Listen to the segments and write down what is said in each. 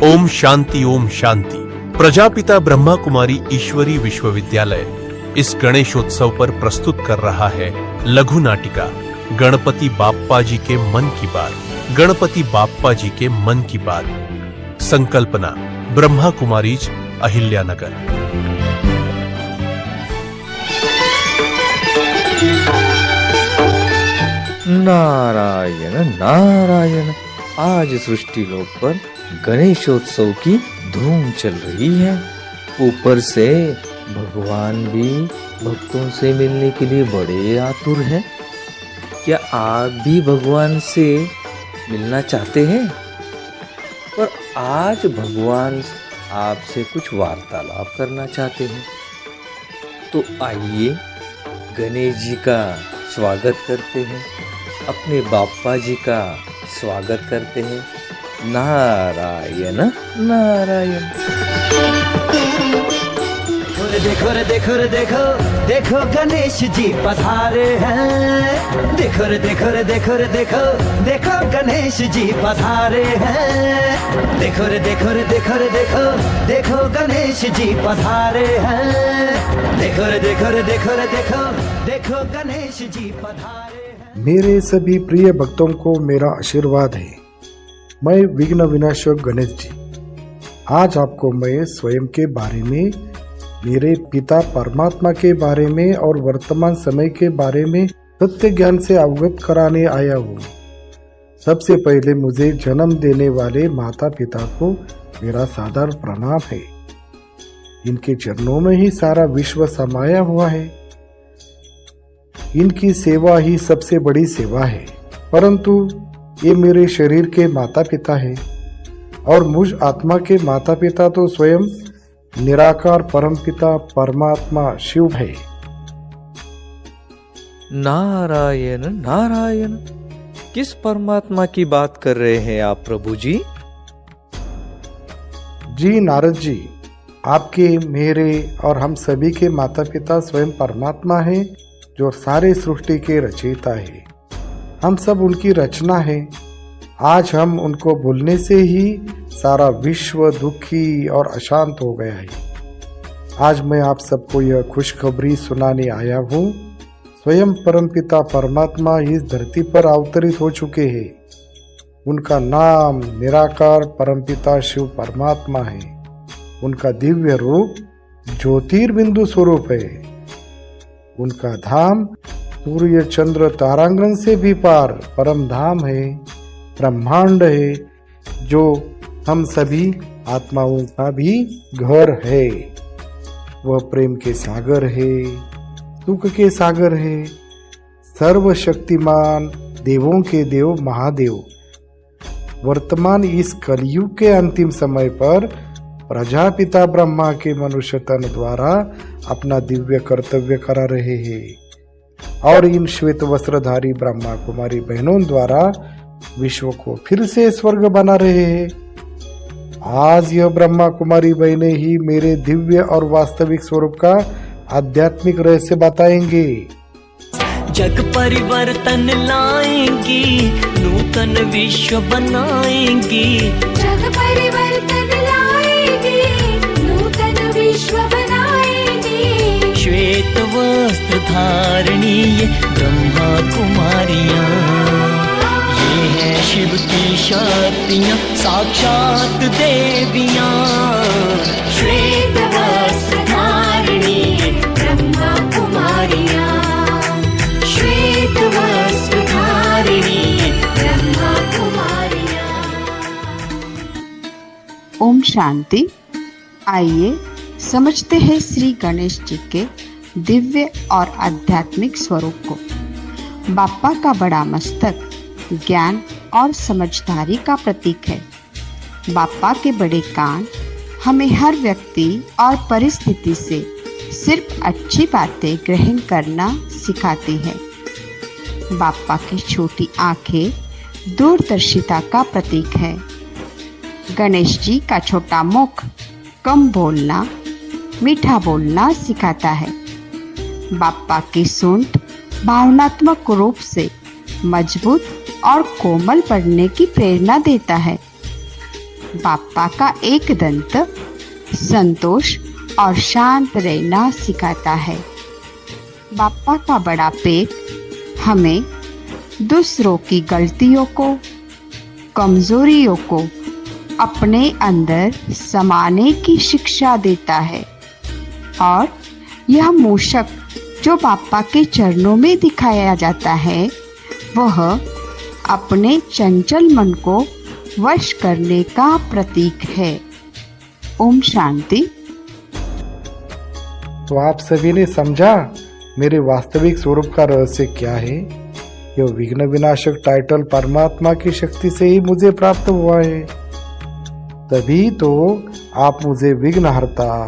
ओम शांति। प्रजापिता ब्रह्मा कुमारी ईश्वरी विश्वविद्यालय इस गणेशोत्सव पर प्रस्तुत कर रहा है लघु नाटिका गणपति बाप्पा जी के मन की बात। गणपति बाप्पा जी के मन की बात। संकल्पना ब्रह्मा कुमारीज, अहिल्यानगर। नारायण नारायण। आज सृष्टि लोक पर गणेशोत्सव की धूम चल रही है। ऊपर से भगवान भी भक्तों से मिलने के लिए बड़े आतुर हैं। क्या आप भी भगवान से मिलना चाहते हैं? पर आज भगवान आपसे कुछ वार्तालाप करना चाहते हैं। तो आइए गणेश जी का स्वागत करते हैं, अपने बाप्पा जी का स्वागत करते हैं। नारायण नारायण। देखो रे देखो रे देखो, देखो गणेश जी पधारे हैं। देखो रे देखो रे देखो रे देखो, देखो गणेश जी पधारे हैं। देखो रे देखो रे देखो रे देखो, देखो गणेश जी पधारे हैं। देखो रे देखो रे देखो रे देखो, देखो गणेश जी पधारे हैं। मेरे सभी प्रिय भक्तों को मेरा आशीर्वाद है। मैं विघ्न विनाशक गणेश जी। आज आपको मैं स्वयं के बारे में, मेरे पिता परमात्मा के बारे में और वर्तमान समय के बारे में सत्य ज्ञान से अवगत कराने आया हूँ। सबसे पहले मुझे जन्म देने वाले माता पिता को मेरा सादर प्रणाम है। इनके चरणों में ही सारा विश्व समाया हुआ है। इनकी सेवा ही सबसे बड़ी सेवा है। परंतु ये मेरे शरीर के माता पिता है और मुझ आत्मा के माता पिता तो स्वयं निराकार परमपिता परमात्मा शिव है। नारायण नारायण। किस परमात्मा की बात कर रहे हैं आप प्रभु जी? जी नारद जी, आपके, मेरे और हम सभी के माता पिता स्वयं परमात्मा है, जो सारे सृष्टि के रचयिता है। हम सब उनकी रचना है। आज हम उनको भूलने से ही सारा विश्व दुखी और अशांत हो गया है। आज मैं आप सबको यह खुशखबरी सुनाने आया हूँ। स्वयं परमपिता परमात्मा इस धरती पर अवतरित हो चुके हैं। उनका नाम निराकार परमपिता शिव परमात्मा है। उनका दिव्य रूप ज्योतिर्बिंदु स्वरूप है। उनका धाम सूर्य चंद्र तारांगण से भी पार परम धाम है, ब्रह्मांड है, जो हम सभी आत्माओं का भी घर है। वह प्रेम के सागर है, सुख के सागर है, सर्वशक्तिमान देवों के देव महादेव। वर्तमान इस कलयुग के अंतिम समय पर प्रजापिता ब्रह्मा के मनुष्य तन द्वारा अपना दिव्य कर्तव्य करा रहे हैं और इन श्वेत वस्त्रधारी ब्रह्मा कुमारी बहनों द्वारा विश्व को फिर से स्वर्ग बना रहे हैं। आज यह ब्रह्मा कुमारी बहनें ही मेरे दिव्य और वास्तविक स्वरूप का आध्यात्मिक रहस्य बताएंगे। जग परिवर्तन लाएंगी, नूतन विश्व बनाएंगी। जग परिवर्तन लाएंगी, नूतन विश्व बनाएंगी। श्वेत वस्त्र धारणी ये ब्रह्मा कुमारियां, ये है शिव की शक्तियां, साक्षात देवियां। श्वेत वस्त्र धारणी ये ब्रह्मा कुमारियां, श्वेत वस्त्र धारणी ये ब्रह्मा कुमारियां। ओम शांति। आइए समझते हैं श्री गणेश जी के दिव्य और आध्यात्मिक स्वरूप को। बाप्पा का बड़ा मस्तक ज्ञान और समझदारी का प्रतीक है। बाप्पा के बड़े कान हमें हर व्यक्ति और परिस्थिति से सिर्फ अच्छी बातें ग्रहण करना सिखाती है। बाप्पा की छोटी आंखें दूरदर्शिता का प्रतीक है। गणेश जी का छोटा मुख कम बोलना, मीठा बोलना सिखाता है। बाप्पा की सूंड भावनात्मक रूप से मजबूत और कोमल पढ़ने की प्रेरणा देता है। बाप्पा का एक दंत संतोष और शांत रहना सिखाता है। बाप्पा का बड़ा पेट हमें दूसरों की गलतियों को, कमजोरियों को अपने अंदर समाने की शिक्षा देता है और यह मूषक जो बाप्पा के चरणों में दिखाया जाता है वह अपने चंचल मन को वश करने का प्रतीक है। ओम शांति। तो आप सभी ने समझा मेरे वास्तविक स्वरूप का रहस्य क्या है। यह विघ्न विनाशक टाइटल परमात्मा की शक्ति से ही मुझे प्राप्त हुआ है। तभी तो आप मुझे विघ्नहर्ता,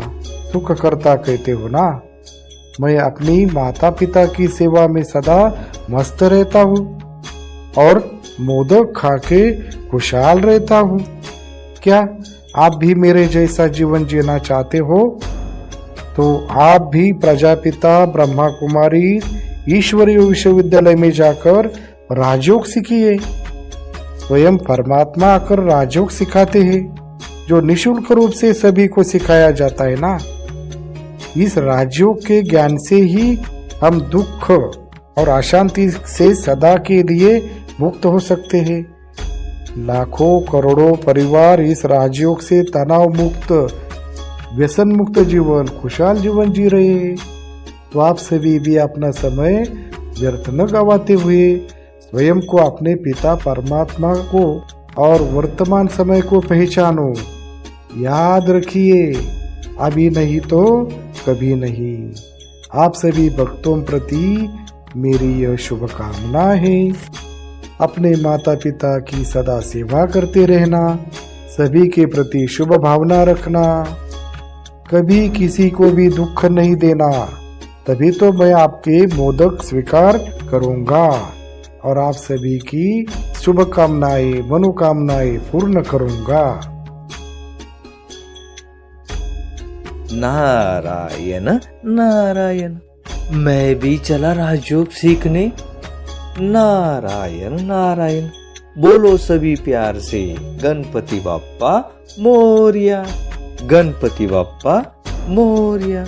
सुख करता कहते हो ना। मैं अपनी माता पिता की सेवा में सदा मस्त रहता हूँ और मोदक खा के खुशहाल रहता हूँ। क्या आप भी मेरे जैसा जीवन जीना चाहते हो? तो आप भी प्रजापिता ब्रह्मा कुमारी ईश्वरीय विश्वविद्यालय में जाकर राजयोग सीखिए। स्वयं परमात्मा आकर राजयोग सिखाते हैं जो निशुल्क रूप से सभी को सिखाया जाता है ना। इस राजयोग के ज्ञान से ही हम दुख और अशांति से सदा के लिए मुक्त हो सकते हैं। लाखों करोड़ों परिवार इस राजयोग से तनाव मुक्त, व्यसन मुक्त जीवन, खुशहाल जीवन जी रहे हैं। तो आप सभी भी अपना समय व्यर्थ न गवाते हुए स्वयं को, अपने पिता परमात्मा को और वर्तमान समय को पहचानो। याद रखिए, अभी नहीं तो कभी नहीं। आप सभी भक्तों प्रति मेरी यह शुभकामना है। अपने माता पिता की सदा सेवा करते रहना, सभी के प्रति शुभ भावना रखना, कभी किसी को भी दुख नहीं देना, तभी तो मैं आपके मोदक स्वीकार करूंगा और आप सभी की शुभकामनाएं, मनोकामनाएं पूर्ण करूंगा। नारायण नारायण। मैं भी चला राजयोग सीखने। नारायण नारायण। बोलो सभी प्यार से गणपति बाप्पा मोरया, गणपति बाप्पा मोरया।